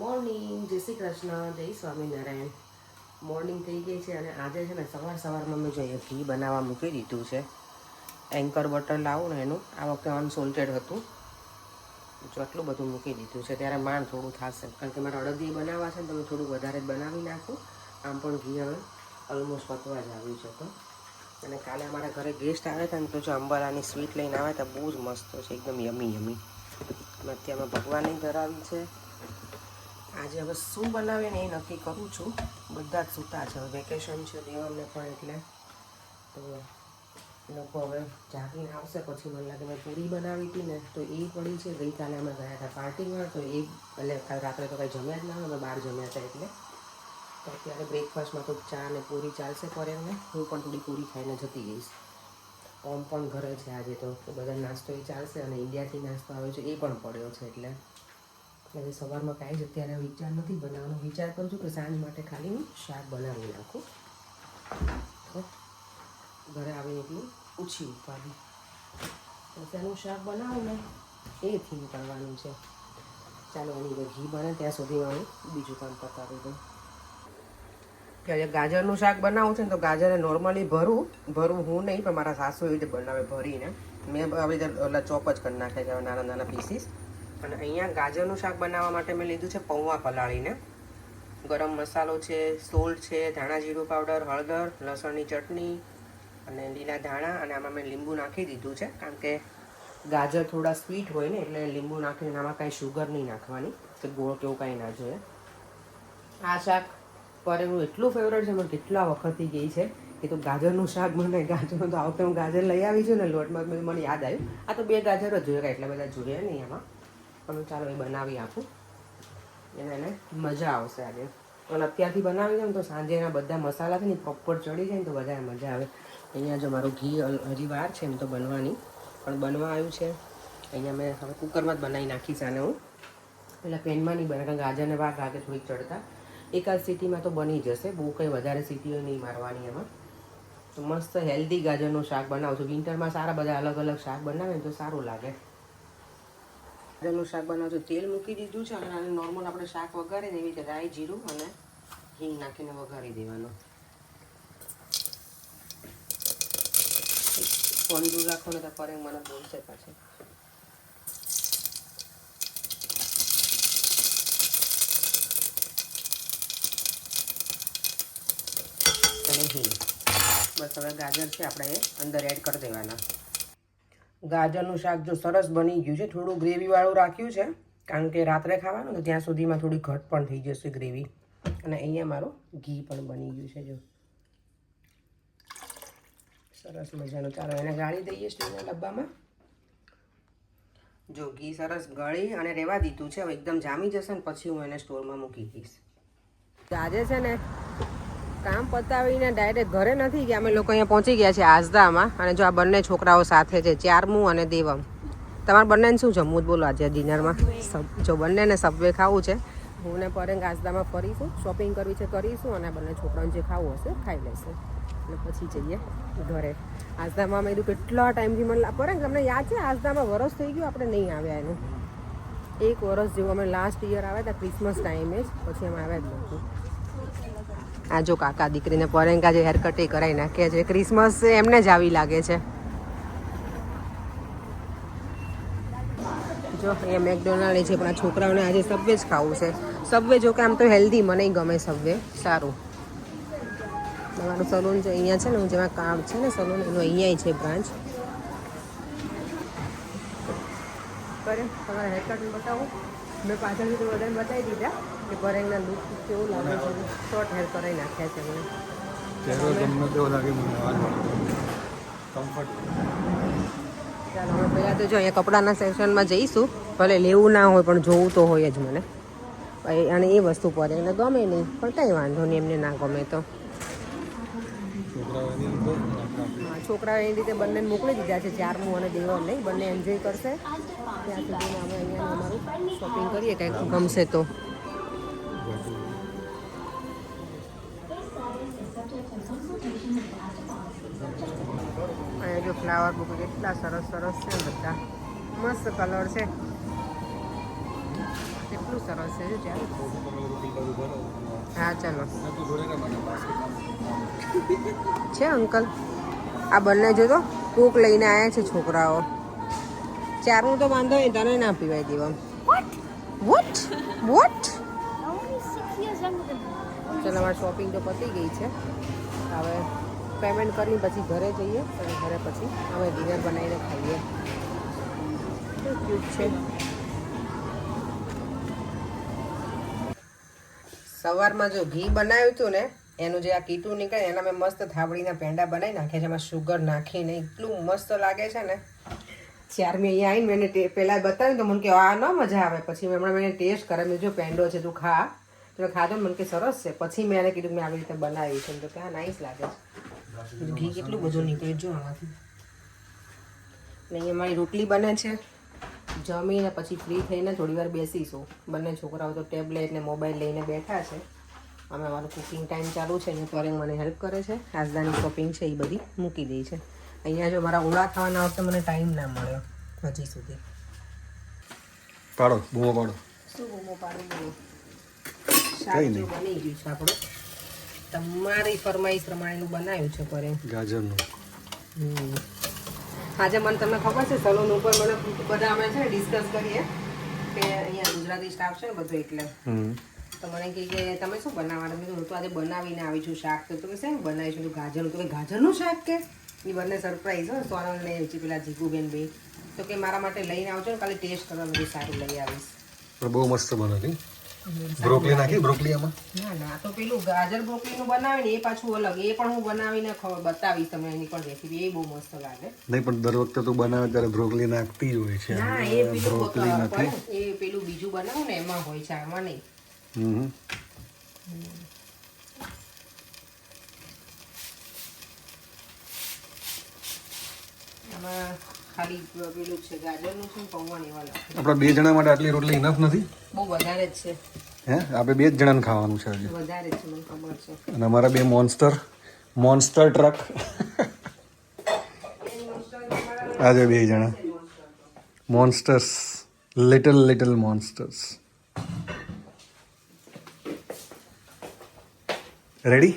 Morning, જય શ્રી કૃષ્ણ, જય Swaminarayan. Morning થઈ ગઈ છે અને આજે છે ને સવારમાં મેં જોઈએ ઘી બનાવવા મૂકી દીધું છે. એન્કર બટર લાવું ને એનું આ વખતે અનસોલ્ટેડ હતું, જો આટલું બધું મૂકી દીધું છે. ત્યારે માંડ થોડું થશે, કારણ કે મારે અડદિયા બનાવવા છે ને તો મેં થોડું વધારે જ બનાવી નાખું. આમ પણ ઘી હવે ઓલમોસ્ટ પતવા જ આવ્યું છે. તો અને કાલે અમારા ઘરે ગેસ્ટ આવ્યા હતા ને તો જો અંબાલાની સ્વીટ લઈને આવ્યા હતા, બહુ જ મસ્ત છે, એકદમ યમી યમી. અત્યારમાં ભગવાનની ધરાવી છે. આજે હવે શું બનાવે ને એ નક્કી કરું છું. બધા જ સૂતા છે, હવે વેકેશન છે દેવામને પણ, એટલે તો એ લોકો હવે જાગીને આવશે. પછી મને લાગે મેં પૂરી બનાવી હતી ને તો એ પડી છે. ગઈકાલે અમે ગયા હતા પાર્ટીમાં, તો એ એટલે કાલે રાત્રે તો કંઈ જમ્યા જ ના હોય, અમે બહાર જમ્યા હતા. એટલે તો અત્યારે બ્રેકફાસ્ટમાં તો ચા અને પૂરી ચાલશે પરેલને. હું પણ થોડી પૂરી ખાઈને જતી જઈશ. ઓમ પણ ઘરે છે આજે, તો બધા નાસ્તો એ ચાલશે. અને ઇન્ડિયાથી નાસ્તો આવ્યો છે એ પણ પડ્યો છે. એટલે સવારમાં કાંઈ જ અત્યારે વિચાર નથી બનાવવાનો. વિચાર કરું છું કે સાંજ માટે ખાલી હું શાક બનાવી નાખું, તો ઘરે આવીને એટલું ઓછી ઉપાડી. તો તેનું શાક બનાવું ને એ થીમ કરવાનું છે. ચાલો એની ઘી બને ત્યાં સુધી હું બીજું કામ પતાવી દઉં. કે ગાજરનું શાક બનાવું છે ને તો ગાજરને નોર્મલી ભરું હું નહીં, પણ મારા સાસુ એવી રીતે બનાવે ભરીને. મેં આવી રીતે ઓલા ચોપ જ કરી નાખે છે નાના નાના પીસીસ. અને અહીંયા ગાજરનું શાક બનાવવા માટે મેં લીધું છે પૌવા પલાળીને. ગરમ મસાલો છે, સોલ્ટ છે, ધાણા જીરું પાવડર, હળદર, લસણની ચટણી અને લીલા ધાણા. અને આમાં મેં લીંબુ નાખી દીધું છે, કારણ કે ગાજર થોડા સ્વીટ હોય ને, એટલે લીંબુ નાખીને આમાં કાંઈ શુગર નહીં નાખવાની, કે ગોળ કેવું કાંઈ ના જોઈએ. આ શાક પર એનું એટલું ફેવરેટ છે, મને કેટલા વખતથી ગઈ છે કે તો ગાજરનું શાક બને. ગાજરનું તો આ વખતે હું ગાજર લઈ આવી છું ને લોટમાં, મને યાદ આવ્યું આ તો 2 ગાજર જ જોઈએ, એટલા બધા જોઈએ નહીં આમાં. પણ ચાલો એ બનાવી આપું, એને મજા આવશે આજે. અને અત્યારથી બનાવી દઉં ને તો સાંજે એના બધા મસાલા છે ને પ્રોપર ચડી જાય ને તો વધારે મજા આવે. અહીંયા જો મારું ઘી હજી વાર છે એમ તો બનવાની, પણ બનવા આવ્યું છે. અહીંયા મેં હવે કુકરમાં જ બનાવી નાખીશ આને હું. પેલા પેનમાં નહીં બને, કારણ કે ગાજરને વાર લાગે થોડીક ચડતા. એકાદ સીટીમાં તો બની જશે, બહુ કંઈ વધારે સીટીઓ નહીં મારવાની એમાં. તો મસ્ત હેલ્ધી ગાજરનું શાક બનાવું છું. વિન્ટરમાં સારા બધા અલગ અલગ શાક બનાવે ને તો સારું લાગે. ગાજરનું શાક બનાવજો, તેલ મૂકી દીધું છે. અને નોર્મલ આપણે શાક વઘારીએ ને એવી રીતે રાઈ, જીરું અને હિંગ નાખીને વઘારી દેવાનો. ફોન દૂર રાખો ને તો ફરે મને બોલશે પાછી. અને હિંગ બસ. હવે ગાજર છે આપણે એ અંદર એડ કરી દેવાના. ગાજરનું શાક જો સરસ બની ગયું છે. થોડું ગ્રેવીવાળું રાખ્યું છે, કારણ કે રાત્રે ખાવાનું તો ત્યાં સુધીમાં થોડી ઘટ પણ થઈ જશે ગ્રેવી. અને અહીંયા મારું ઘી પણ બની ગયું છે, જો સરસ મજાનું. ચાલો એને ગાળી દઈએ સ્ટીલના ડબ્બામાં. જો ઘી સરસ ગળી અને રહેવા દીધું છે. હવે એકદમ જામી જશે ને પછી હું એને સ્ટોરમાં મૂકી દઈશ. આજે છે ને કામ પતાવીને ડાયરેક્ટ ઘરે નથી ગયા, અમે લોકો અહીંયા પહોંચી ગયા છે આઝદામાં. અને જો આ બંને છોકરાઓ સાથે છે, ચારમું અને દેવમ. તમારે બંનેને શું જમવું બોલો આજે ડિનરમાં? જો બંનેને સબવે ખાવું છે. હું ને પરેંગ આઝદામાં ફરીશું, શોપિંગ કરવી છે કરીશું, અને બંને છોકરાઓને જે ખાવું હશે ખાઈ લેશે. અને પછી જઈએ ઘરે. આઝદામાં મેં કીધું કેટલા ટાઈમથી મને પરેંગ તમને યાદ છે આઝદામાં વરસ થઈ ગયું આપણે નહીં આવ્યા એનું. 1 વરસ જેવું. અમે લાસ્ટ યર આવ્યા હતા ક્રિસમસ ટાઈમે જ, પછી અમે આવ્યા જ નહોતું. આ જો કાકા દીકરીને પરેંગા જે હેરકટ એ કરાવી નાખે છે. ક્રિસમસ એમને જ આવી લાગે છે. જો અહીંયા મેકડોનાલ્ડ છે, પણ આ છોકરાઓને આજે સબવે જ ખાવું છે. સબવે જો કે આમ તો હેલ્ધી, મને ગમે સબવે, સારું. તમારું સલૂન છે અહીંયા છે ને, હું જેમાં કામ છે ને સલૂન એનું અહીંયા છે બ્રાન્ચ. કરે તમારા હેરકટ બતાવું. મેં પાછળથી તો બધાને બતાવી દીધા કે પરેંગના લુક કેવું લાગે છે. શોર્ટ હેર કરાવી નાખ્યા છે મને. ચાલો હવે પહેલાં તો જો અહીંયા કપડાના સેક્શનમાં જઈશું. ભલે લેવું ના હોય પણ જોવું તો હોય જ મને. અને એ વસ્તુ પરેંગને ગમે નહીં, પણ કંઈ વાંધો નહીં, એમને ના ગમે તો. છોકરાઓ એની રીતે બંનેને મોકલી દીધા છે, ચારમું અને દેવમ નહીં, બંને એન્જોય કરશે. ત્યાં સુધી અમે અહીંયા અમારું શોપિંગ કરીએ, કંઈક ગમશે તો. અહીંયા જો ફ્લાવર બુક કેટલા સરસ સરસ છે, બધા મસ્ત કલર છે. કેટલું સરસ છે ચાલો. હા ચાલો છે અંકલ. આ બંને જો તો કોક લઈને આવ્યા છે છોકરાઓ. ચારનું તો વાંધો નહીં, તને ના પીવાય દેવા. What what. ચાલો અમારી શોપિંગ તો પતી ગઈ છે. હવે પેમેન્ટ કરી પછી ઘરે જઈએ અને ઘરે પછી અમે ડિનર બનાવીને ખાઈએ. ક્યુટ છે. સવારમાં જો ઘી બનાવ્યું હતું ને એનું જે આ કીટું નીકળે એના મેં મસ્ત થાબડીના પેંડા બનાવી નાખ્યા છે. એમાં શુગર નાખીને એટલું મસ્ત લાગે છે ને. ચાર મેં અહીંયા આવીને મેં પહેલાં બતાવ્યું તો મને કે આ ન મજા આવે. પછી હમણાં મેં ટેસ્ટ કરે, મેં જો પેંડો છે તું ખા. તો ખાધો મને કે સરસ છે. પછી મેં એને કીધું મેં આવી રીતે બનાવી છે તો કે આ નાઈસ લાગે છે. ઘી કેટલું બધું નીકળે જો આમાંથી. ને અહીંયા મારી રોટલી બને છે. જમીને પછી ફ્રી થઈને થોડી વાર બેસીશું. બંને છોકરાઓ તો ટેબ્લેટ ને મોબાઈલ લઈને બેઠા છે. અમે અમારું કુકિંગ ટાઈમ ચાલુ છે ને ત્યારે મને હેલ્પ કરે છે. આજદાની શોપિંગ છે એ બધી મૂકી દે છે. અહીંયા જો મારા ઉળા ખાવાના વખતે મને ટાઈમ ના મળ્યો હજી સુધી. પાડો બૂમો પાડો. શું બૂમો પાડું બોલો. શાક જો બની ગયું છે આપણું. તમારી ફરમાઈશ પ્રમાણેનું બનાવ્યું છે પર ગાજરનું. આજે મને તમને ખબર છે સલૂન ઉપર મને બધા અમે છે ને ડિસ્કસ કરીએ કે અહીંયા ગુજરાતી સ્ટાફ છે ને બધું એટલે તો મને કહે કે તમે શું બનાવવાના. મેં હું તો આજે બનાવીને આવી છું શાક. તો તમે શેનું બનાવીશું? ગાજરનું. તો ગાજરનું શાક કે એ બંને સરપ્રાઈઝ હોય. સોનલ ને પેલા જીગુબેન બે તો કે મારા માટે લઈને આવજો ને કાલે ટેસ્ટ કરવા બધું સારું લઈ આવીશ. બહુ મસ્ત બને છે. બ્રોકલી નાખી બ્રોકલી આમાં. ના તો પેલું ગાજર બ્રોકલીનું બનાવીને એ પાછું અલગ. એ પણ હું બનાવીને બતાવીશ તમને એની પણ રેસીપી. એ બહુ મસ્ત લાગે. નહીં પણ દર વખતે તું બનાવે ત્યારે બ્રોકલી નાખતી જ હોય છે. ના એ બ્રોકલી નથી. એ પેલું બીજું બનાવું ને એમાં હોય છે, આમાં નહીં. આમાં ખાલી પેલું છે ગાજરનું છે પૌવા એવા લાગે. આપણા 2 જણા માટે આટલી રોટલી ઇનફ નથી? બહુ વધારે જ છે. હે આપણે 2 જ જણાને ખાવાનું છે હજી. વધારે જ છે મને ખબર છે. અને અમારા 2 મોન્સ્ટર ટ્રક. આજે 2 જણા મોન્સ્ટર્સ. લિટલ મોન્સ્ટર્સ. રેડી?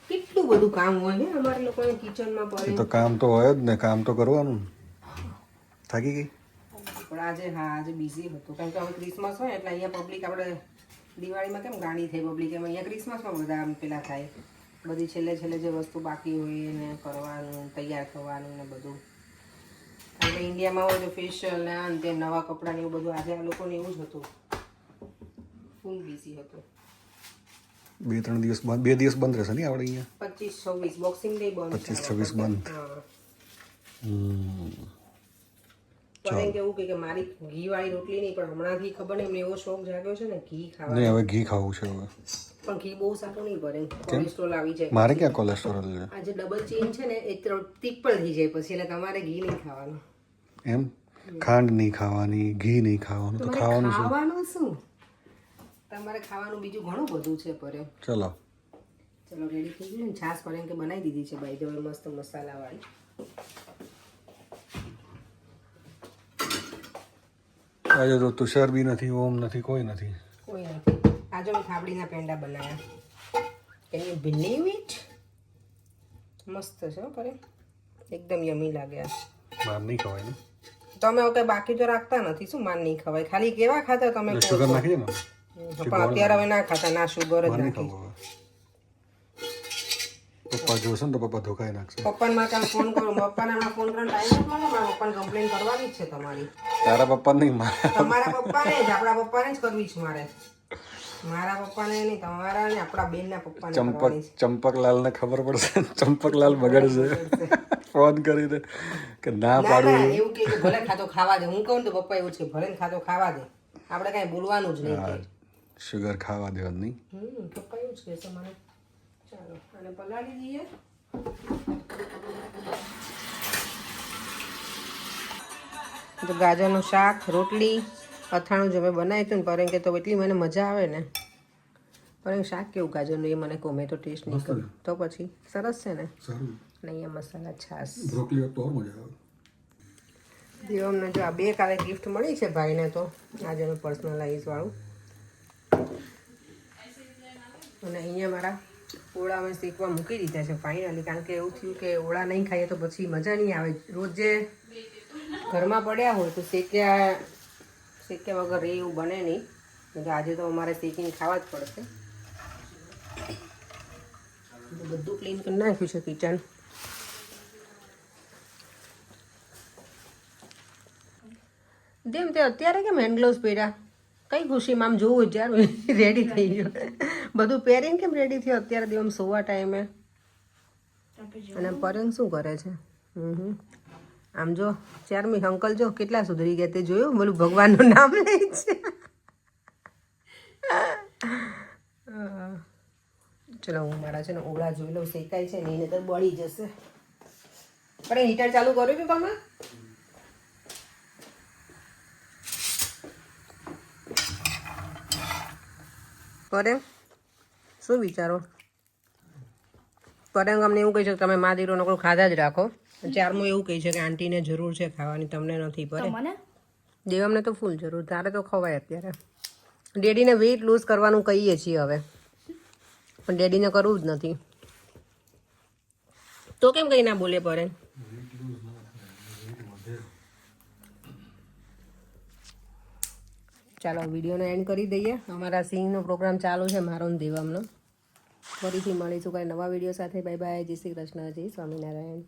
કેટલું બધું કામ હોય ને અમારા લોકોને કિચનમાં પડે. તો કામ તો હોય જ ને, કામ તો કરવાનું. થાકી ગઈ? પણ આજે બિઝી હતું કારણ કે હવે ક્રિસમસ હોય એટલે અહીંયા પબ્લિક આપણે દિવાળીમાં કેમ ગાડી થઈ પબ્લિક એમ અહીંયા ક્રિસમસમાં બધા આમ પેલા થાય. બધી છેલ્લે જે વસ્તુ બાકી હોય એને કરવાનું, તૈયાર થવાનું ને બધું. આપણે ઇન્ડિયામાં હોય તો ફેશિયલ ને આ તે નવા કપડાં ને એવું બધું. આજે આ લોકોને એવું જ હતું. ફૂલ બિઝી હતું. 2-3 દિવસ બંધ. 2 દિવસ બંધ રહેશે નહીં આપણે અહીંયા? 25-26 બોક્સિંગ ડે બંધ. 25-26 બંધ. પણ કેવું કે મારી ઘી વાળી રોટલી નહીં પણ હમણાંથી ખબર નહીં એમને એવો શોખ જાગ્યો છે ને ઘી ખાવાનો. નહીં હવે ઘી ખાવું છે હવે. પણ ઘી બહુ સારું નહીં પડે. કોલેસ્ટ્રોલ આવી જાય. મારે ક્યાં કોલેસ્ટ્રોલ છે? આ જે ડબલ ચેન છે ને એ ત્રિપલ થઈ જાય પછી. એટલે તમારે ઘી નહીં ખાવાનું. એમ? ખાંડ નહીં ખાવાની, ઘી નહીં ખાવાનું, તો ખાવાનું શું? તમારે ખાવાનું બીજું ઘણું બધું છે પર. ચલો રેડી થઈ ગયું ને. છાશ પર કે બનાવી દીધી છે ભાઈ જો મસ્ત મસાલા વાળી. આજે તો તુષાર બી નથી, ઓમ નથી, કોઈ નથી. આજે મેં થાબડીના પેંડા બનાવ્યા. Can you believe it? મસ્ત છે કરે. એકદમ યમી લાગ્યા. માર નહીં ખવાય ને. તમે ઓકે બાકી તો રાખતા નથી. શું માન નહીં ખવાય? ખાલી કેવા ખાતા તમે? શુગર નાખી દે ને. પણ અત્યારે હવે ના ખાતા. ના શુગર જ નાખી. પપ્પા જોશે ને તો પપ્પા ધોકાઈ નાખશે. પપ્પાને મારે કાલ ફોન કરું. પપ્પાને હમણાં ફોન કરવાનો ટાઈમ નથી મળે. મારા પપ્પાને કમ્પ્લેન કરવાની જ છે તમારી. તારા પપ્પા નહીં, મારા. તમારા પપ્પાને જ, આપણા પપ્પાને જ કરવી છે મારે. મારા પપ્પાને નહીં, તમારા ને આપણા બેનના પપ્પાને કરવાની છે. ચંપકલાલ ને ખબર પડશે. ચંપકલાલ બગડશે ફોન કરીને કે ના પાડું. એવું કે ભલે ખાતો ખાવા દે. હું કહું તો પપ્પા એવું છે ભલે ખાતો ખાવા દે. આપણે કઈ બોલવાનું જ નહીં. શુગર ખાવા દેવાનું નહીં. પપ્પા એવું જ કહેશે મને. ચાલો અને પલાળી દઈએ. તો ગાજરનું શાક, રોટલી, અથાણું જો મેં બનાવ્યું હતું ને પરંતુ તો એટલી મને મજા આવે ને. પરંતુ શાક કેવું ગાજરનું એ મને કહું. મેં તો ટેસ્ટ નહીં કર્યું. તો પછી સરસ છે ને. સારું. અને અહીંયા મસાલા છાશ. બ્રોકલી તો મજા આવે. દેવમને જો આ 2 કાલે ગિફ્ટ મળી છે ભાઈને, તો આજે મેં પર્સનલાઇઝ વાળું. અને અહીંયા મારા ઓળા મેં શેકવા મૂકી દીધા છે ફાઇનલી, કારણ કે એવું થયું કે ઓળા નહીં ખાઈએ તો પછી મજા નહીં આવે. રોજ જે ઘરમાં પડ્યા હોય તો શેક્યા વગર રહે એવું બને નહીં. એટલે આજે તો અમારે શેકીને ખાવા જ પડશે. બધું ક્લીન કરી નાખ્યું છે કિચન. જેમ તે અત્યારે કેમ હેન્ડ ગ્લોવ્સ પહેર્યા? કઈ ખુશીમાં આમ જોવું જ્યારે રેડી થઈ ગયો. બધું પહેરીને કેમ રેડી થયો અત્યારે દેવમ સોવા ટાઈમે? અને પરેંગ શું કરે છે? આમ જો ચારમી અંકલ જો કેટલા સુધરી ગયા તે જોયું? બોલું ભગવાનનું નામ લે છે. ચલો હું મારા છે ને ઓળા જોઈ લઉં શેકાય છે ને એને તો બળી જશે. પણ હીટર ચાલુ કર્યું હતું તમે? પરેંગ શું વિચારો? પરેંગ અમને એવું કહે છે કે તમે મા દીકરો નકરો ખાધા જ રાખો. ચારમું એવું કહે છે કે આંટીને જરૂર છે ખાવાની, તમને નથી. પડે દેવામને તો ફૂલ જરૂર, તારે તો ખવાય અત્યારે. ડેડીને વેઇટ લૂઝ કરવાનું કહીએ છીએ હવે, પણ ડેડીને કરવું જ નથી. તો કેમ કંઈ ના બોલે પરેંગ? ચાલો વિડીયોને એન્ડ કરી દઈએ. અમારા સિંગનો પ્રોગ્રામ ચાલુ છે મારો ને દેવામનો. ફરીથી મળીશું કંઈ નવા વિડીયો સાથે. Bye bye. જય શ્રી કૃષ્ણ. જય સ્વામિનારાયણ.